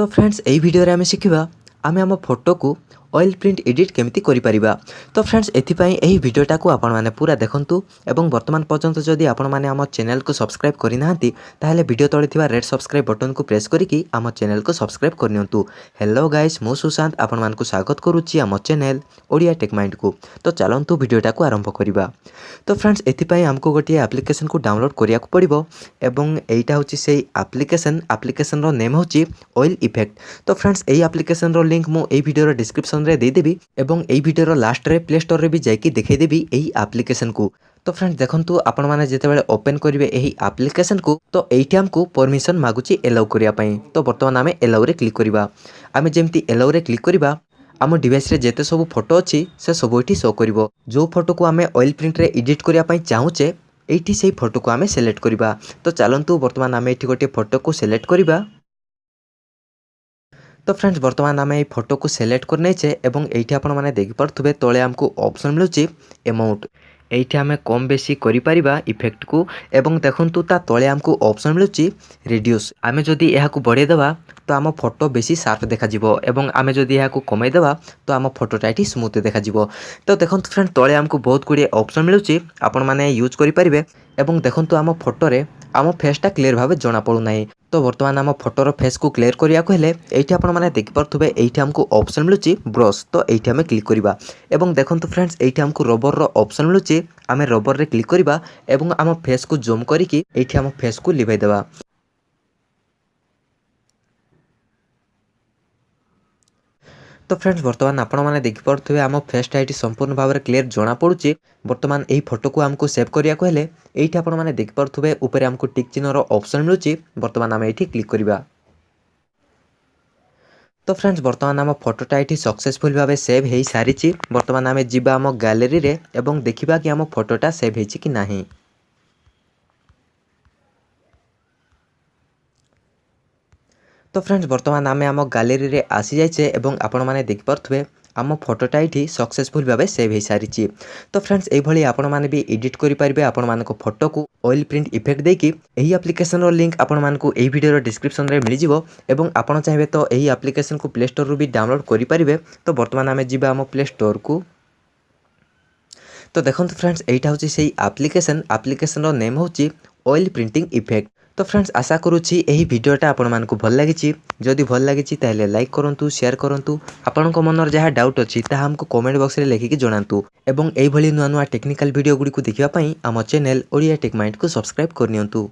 तो फ्रेंड्स यही वीडियो रे आमे शिखिबा आमे आम फोटो को ऑयल प्रिंट एडिट केमिति करि परिबा। तो फ्रेंड्स एथिपाई एही वीडियोटा को आपण माने पूरा देखंतु एवं वर्तमान पर्यंत जदि आपण माने आम चैनल को सब्सक्राइब करि नाहंती ताहेले वीडियो तळे थिबा रेड सब्सक्राइब बटन को प्रेस करिकि आम चैनल को सब्सक्राइब करनियंतु। हेलो गाइस मो सुशांत आपण मानकु स्वागत करूची आम चैनल ओडिया टेक माइंड को। तो चलंतु वीडियोटा को आरंभ करिबा। तो फ्रेंड्स एथिपाई हमको गोटे एप्लिकेशन को डाउनलोड करिया को पड़िबो एवं एइटा होची सेही एप्लिकेशन रो नेम होची ऑयल इफेक्ट। तो फ्रेंड्स एही एप्लिकेशन रो लिंक मो एही वीडियो रो डिस्क्रिप्शन रे दे देबी एवं एही वीडियो रो लास्ट रे प्ले स्टोर रे भी जाईकी देखै देबी एही एप्लिकेशन को। तो फ्रेंड्स देखंतु आपण माने जेतेबेले ओपन करिवे एही एप्लिकेशन को तो एइठी हमको परमिशन मागुची एलाउ करिया पई। तो वर्तमान आमे एलाउ रे क्लिक करिबा। आमे जेमती एलाउ रे क्लिक करिबा आम डिवाइस रे जेते सब फोटो अच्छी से सब ये शो करिवो। जो फोटो को आमे ऑयल प्रिंट रे एडिट करिया पई चाहूचे एइठी सेही फोटो को आमे सिलेक्ट करिबा। तो चलंतु वर्तमान आमे एठी गोटे फोटो को सिलेक्ट करिबा। तो फ्रेंड्स वर्तमान आमे ए फोटो को सिलेक्ट कर नैचे एवं एइठी आपण माने देखि परथुबे तळे हमको ऑप्शन मिलुची अमाउंट। एइठी आमे कम बेसी करि परिबा इफेक्ट को एवं देखंतु ता तळे हमको ऑप्शन मिलुची रिड्यूस। आमे जदि एहा को बढ़े देबा तो आम फोटो बेसी शार्प देखा जिवो एवं आमे जदि एहा को कमे देबा तो आम फोटोटा एठी स्मूथ देखा जिवो। तो देखंतु फ्रेंड तळे हमको बहुत गुडी ऑप्शन मिलुची आपण माने यूज करि परिबे एवं देखंतु आम फोटो रे आम फेसटा क्लियर भाबे जणा पडु नाही। तो वर्तमान आम फोटोर फेस को क्लियर करिया को हेले एइठी आपण माने देखि परथुबे एइठी हमको ऑप्शन मिलुची ब्रश। तो एइठी आमे क्लिक करिबा एवं देखंतु फ्रेंड्स एइठी हमको रबर रो ऑप्शन मिलुची। आमे रबर रे क्लिक करिबा एवं आम फेस को जूम करिकि एइठी आम फेस को लिभाइ देबा। तो फ्रेंड्स वर्तमान आपण माने देखि परथुबे आम फेसटा एठी संपूर्ण भाव में क्लियर जना पड़ुची। वर्तमान एही फोटो को हमको सेव करिया को हेले एठी आपण माने देखि परथुबे ऊपर हमको टिक चिन्ह रो ऑप्शन मिलुची। वर्तमान आम एठी क्लिक करिबा। तो फ्रेंड्स वर्तमान आम फोटोटा एठी सक्सेसफुल भाव सेव हेई सारिची। वर्तमान आम जिबा आम गैलरी रे एवं देखिबा कि आम फोटोटा सेव हेइची कि नाही। तो फ्रेंड्स वर्तमान आमे आम गैलरी रे आसी जाइछे एवं आपण माने देखि परथुबे आम फोटोटा एठी सक्सेसफुल भाबे सेव हेई सारिची। तो फ्रेंड्स एई भली आपण माने भी एडिट करि परिबे आपण मानको फोटो को ऑयल प्रिंट इफेक्ट देकी। एही एप्लिकेशन रो लिंक आपण मानको एही वीडियो रो डिस्क्रिप्शन रे मिलि जिवो एवं आपण चाहबे तो एही एप्लिकेशन को प्ले स्टोर रु भी डाउनलोड करि परिबे। तो वर्तमान आमे जिबा आम प्ले स्टोर को। तो देखंतु फ्रेंड्स एइटा होची सेही एप्लिकेशन रो नेम होची ऑयल प्रिंटिंग इफेक्ट। तो फ्रेंड्स आशा करूची एही वीडियोटा आपण मानकु भल लागिची। जदि भल लागिची ताहेले लाइक करंतु शेयर करंतु आपनक मनर जहा डाउट अछि ता हमकु कमेंट बॉक्स रे लेखिकि जणांतु एवं एही भली नुआ नुआ टेक्निकल वीडियो गुडी को देखिबा पई आम चैनल ओडिया टेक माइंड को सब्सक्राइब करनियंतु।